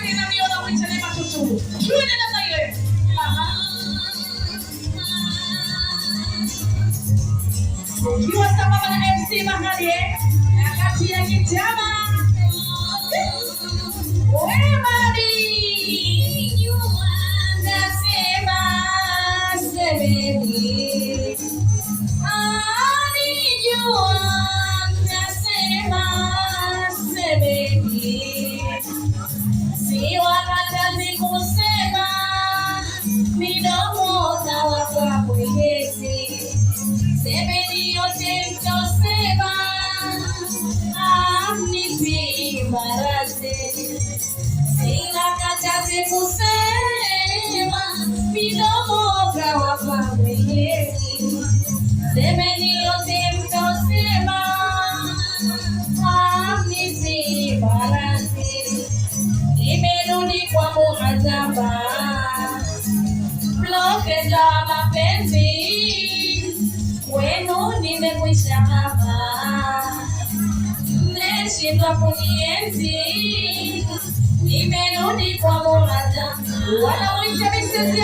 Twende na mio na mwicha ni matutu. Twende na maile. Kiwa sambamba na MC Mahali kati ya kitama. Kusema midomo kawa pamwelezi semeni yote mtosema amnisi barasi imerudi kwa muhataba bloke za mapenzi wenu nimekwisha hapa mmeshindwa kunienzi nimerudi kwa Mola, wanaoishi Mrs.